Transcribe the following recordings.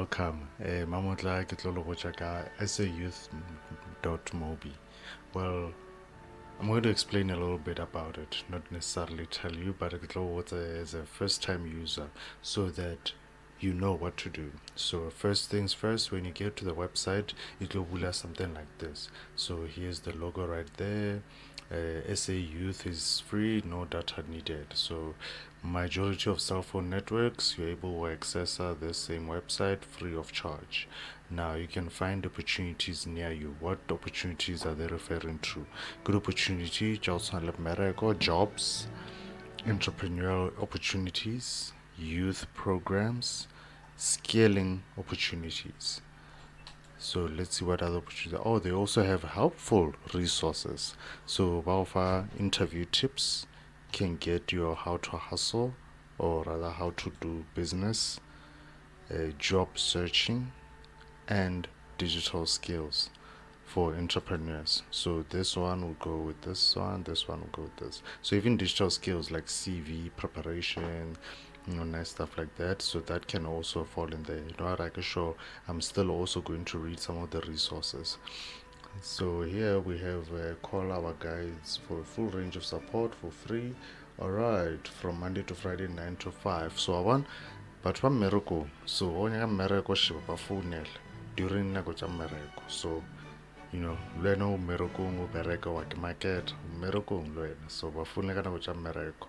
welcome. Mamotla ke tlo le botša ka sayouth.mobi. Well, I'm going to explain a little bit about it, not necessarily tell you, but ke tlo botša as a first-time user so that you know what to do. So first things first, when you get to the website, it will bula something like this. So here's the logo right there. SA Youth is free, no data needed. So majority of cell phone networks, you're able to access the same website free of charge. Now you can find opportunities near you. What opportunities are they referring to? Good opportunity, jobs, entrepreneurial opportunities, youth programs, scaling opportunities. So let's see what other opportunities. Oh, they also have helpful resources. So Baofa interview tips can get you how to hustle, or rather how to do business, job searching, and digital skills for entrepreneurs. So this one will go with this one will go with this. So even digital skills like CV preparation, nice stuff like that. So that can also fall in there. I can show I'm still also going to read some of the resources. So here we have call our guides for a full range of support for free. Alright, from Monday to Friday 9 to 5. So I want but from miracle. So on your miracle ship during nako tša mmereko. So lwena o mmerekong o bereka wa ke market mmerekong lwena, so ba fune ka nako tša mmereko.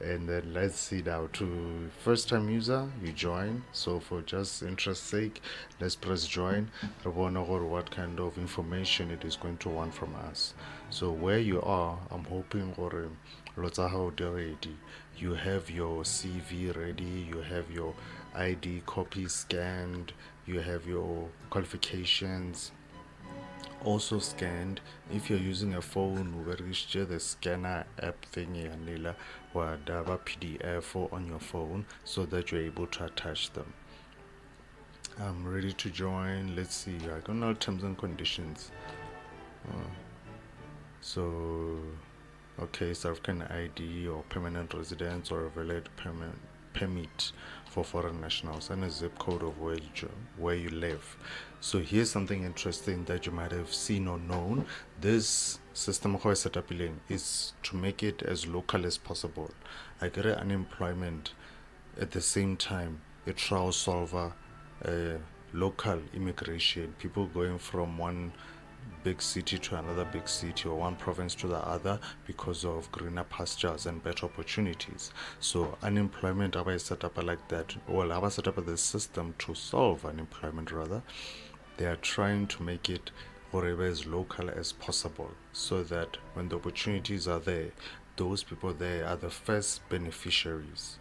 And then let's see now, to first time user, you join. So for just interest sake, let's press join. Re bone gore what kind of information it is going to want from us. So where you are, I'm hoping gore lo tsa hao di ready. You have your CV ready, you have your ID copy scanned, you have your qualifications also scanned. If you're using a phone, we the scanner app thingy and or dava PDF on your phone so that you're able to attach them. I'm ready to join. Let's see. I got all terms and conditions. So, okay, South African ID or permanent residence or a valid permit for foreign nationals and a zip code of where you live. So here's something interesting that you might have seen or known. This system how I set up is to make it as local as possible. I get unemployment at the same time a trial solver, local immigration, people going from one big city to another big city or one province to the other because of greener pastures and better opportunities. So unemployment I set up like that. Well, I set up the system to solve unemployment rather. They are trying to make it wherever as local as possible so that when the opportunities are there, those people there are the first beneficiaries,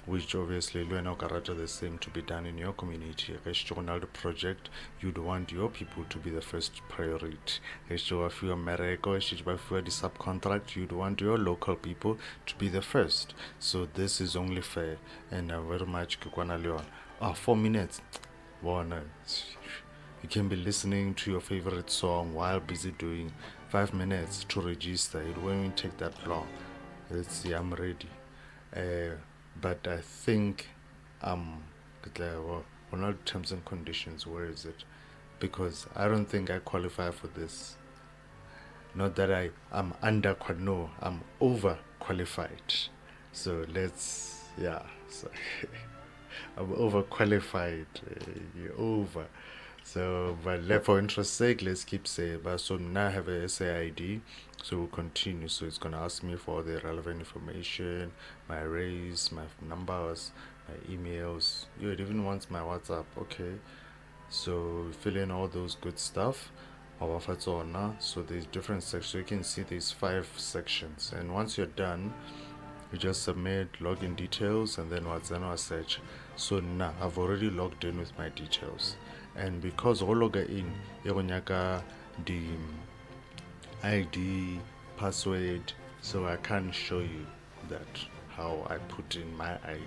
which obviously the same to be done in your community. The project, you'd want your people to be the first priority. If you subcontract, you'd want your local people to be the first. So this is only fair, and very much 4 minutes. You can be listening to your favorite song while busy doing 5 minutes to register. It won't take that long. Let's see, I'm ready. But I think on all terms and conditions, where is it? Because I don't think I qualify for this. Not that I'm no, I'm over qualified. So let's, so I'm over qualified. You're over. So, but for interest sake, let's keep saying. But so now I have a SAID, so we'll continue. So it's gonna ask me for the relevant information, my race, my numbers, my emails. It even wants my WhatsApp. Okay, so fill in all those good stuff. So there's different sections. So you can see there's 5 sections, and once you're done, you just submit login details and then what's search. So now I've already logged in with my details, and because all log in the ID password, so I can't show you that how I put in my ID.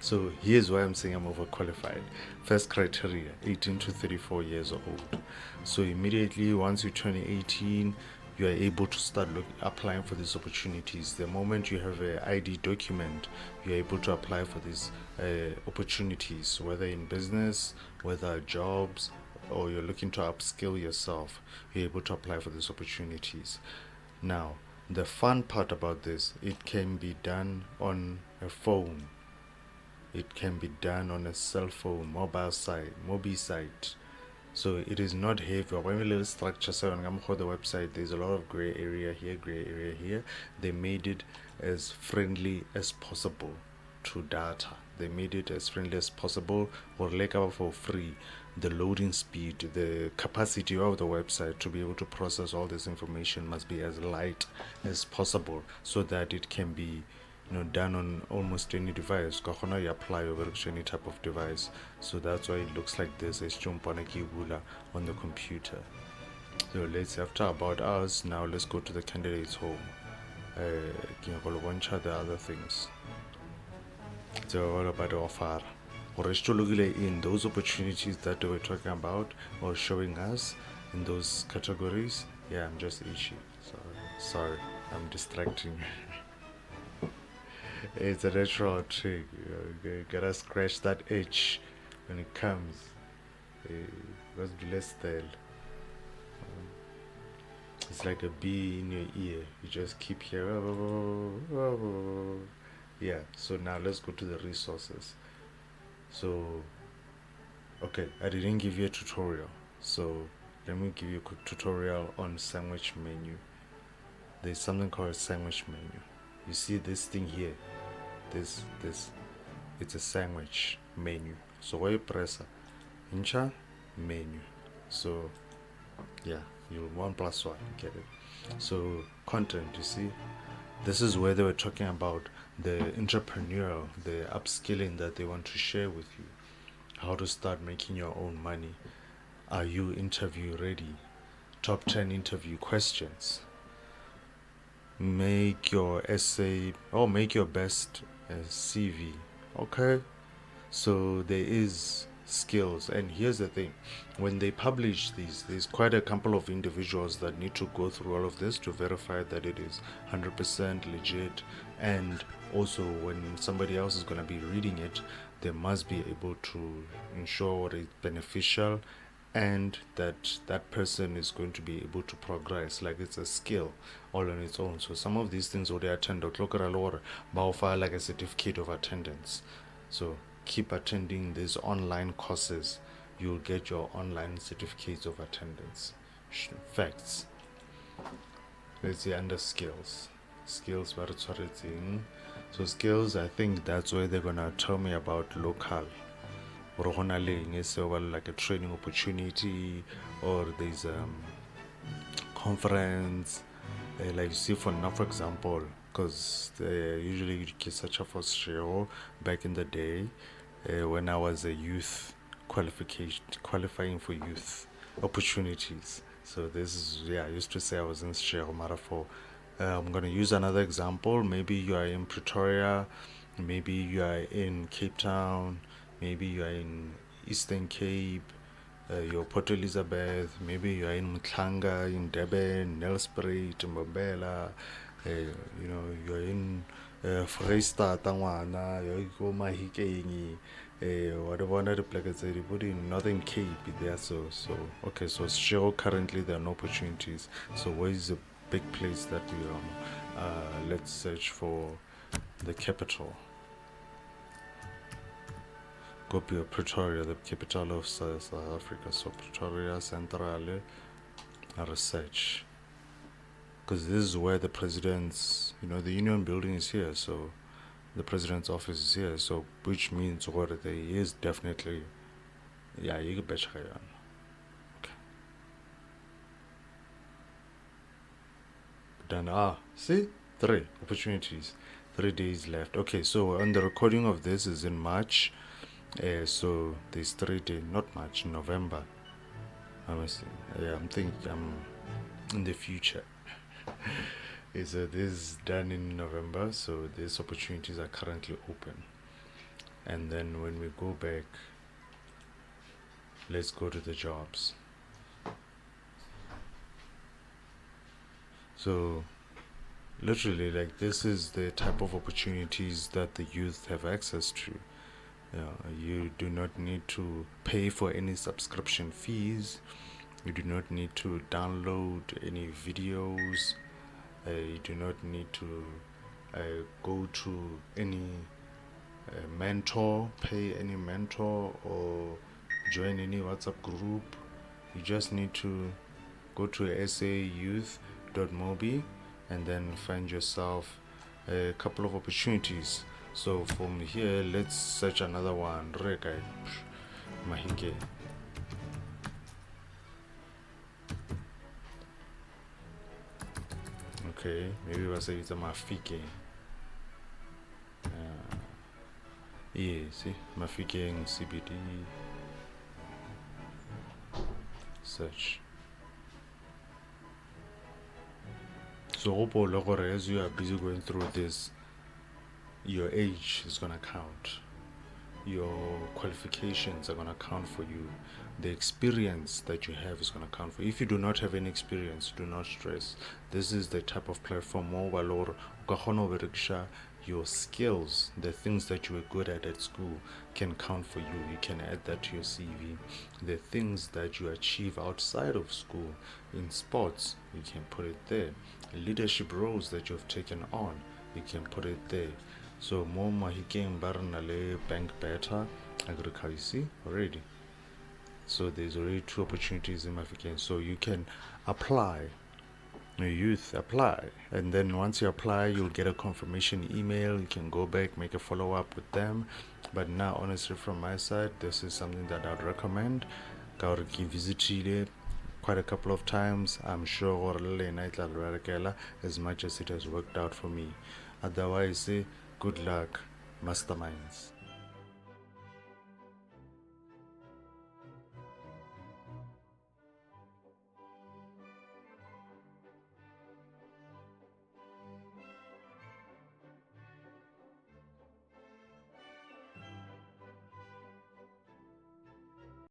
So here's why I'm saying I'm overqualified. First criteria, 18 to 34 years old. So immediately once you turn 18, you are able to start applying for these opportunities. The moment you have an ID document, you're able to apply for these opportunities, whether in business, whether jobs, or you're looking to upskill yourself, you're able to apply for these opportunities. Now, the fun part about this, it can be done on a phone. It can be done on a cell phone, mobile site, Mobi site. So it is not heavy. When we little structure so on the website, there's a lot of gray area here, gray area here. They made it as friendly as possible to data. They made it as friendly as possible or like for free. The loading speed, the capacity of the website to be able to process all this information must be as light as possible so that it can be done on almost any device. You apply over any type of device. So that's why it looks like this. It's on the computer. So let's, after about us, now let's go to the candidate's home. The other things. So what about the offer? Or in those opportunities that they were talking about or showing us in those categories. Yeah, I'm just itchy. Sorry, I'm distracting. It's a natural trick. You gotta scratch that itch when it comes. Let's do less style. It's like a bee in your ear. You just keep hearing. Yeah, so now let's go to the resources. So, okay, I didn't give you a tutorial. So, let me give you a quick tutorial on sandwich menu. There's something called a sandwich menu. You see this thing here? This it's a sandwich menu. So where you press incha menu. So yeah, you 1+1, get it. So content, you see, this is where they were talking about the entrepreneurial, the upskilling that they want to share with you, how to start making your own money. Are you interview ready? Top 10 interview questions. Make your essay or make your best CV. Okay, so there is skills, and here's the thing: when they publish these, there's quite a couple of individuals that need to go through all of this to verify that it is 100% legit. And also, when somebody else is going to be reading it, they must be able to ensure it's beneficial and that that person is going to be able to progress, like it's a skill all on its own. So some of these things already attend file like a certificate of attendance. So keep attending these online courses, you'll get your online certificates of attendance. Facts. Let's see, under skills, what it's targeting. So skills, I think that's where they're gonna tell me about local like a training opportunity, or there's a conference, like you see for now, for example, because usually get such a first show back in the day when I was a youth qualifying for youth opportunities. So this is, yeah, I used to say I was in Sheo Marafo. I'm going to use another example. Maybe you are in Pretoria, maybe you are in Cape Town, maybe you are in Eastern Cape, you're Port Elizabeth, maybe you are in Mklanga, in Durban, Nelspruit, Mbombela, you're in Freestata, you're in Mahikeng, whatever other places they put in Northern Cape there. So okay, so sure, currently there are no opportunities. So where is the big place that we let's search for the capital. Go to Pretoria, the capital of South Africa. So Pretoria Central research, because this is where the president's, the union building is here. So the president's office is here. So which means what there is definitely, yeah, you can bet. Okay. Then see, 3 opportunities, 3 days left. Okay, so on the recording of this is in March. So there's 3 days, not March, November. I'm thinking I'm in the future. This is done in November, so these opportunities are currently open. And then when we go back, let's go to the jobs. So literally, like, this is the type of opportunities that the youth have access to. You do not need to pay for any subscription fees. You do not need to download any videos. You do not need to go to any mentor, pay any mentor, or join any WhatsApp group. You just need to go to sayouth.mobi and then find yourself a couple of opportunities. So from here, let's search another one. Rekai Mahike. Okay, maybe we'll say it's a Mafike. Yeah, see, Mafike in CBD. Search. So as you are busy going through this, your age is gonna count. Your qualifications are gonna count for you. The experience that you have is gonna count for you. If you do not have any experience, do not stress. This is the type of platform or your skills, the things that you were good at school can count for you. You can add that to your CV. The things that you achieve outside of school in sports, you can put it there. Leadership roles that you've taken on, you can put it there. So more mahikeng barnale bank better agriculture already. So there's already 2 opportunities in Mafikeng. So you can apply. Your youth apply, and then once you apply, you'll get a confirmation email. You can go back, make a follow up with them. But now, honestly, from my side, this is something that I'd recommend. Gauriki visit quite a couple of times. I'm sure as much as it has worked out for me. Otherwise, good luck, masterminds.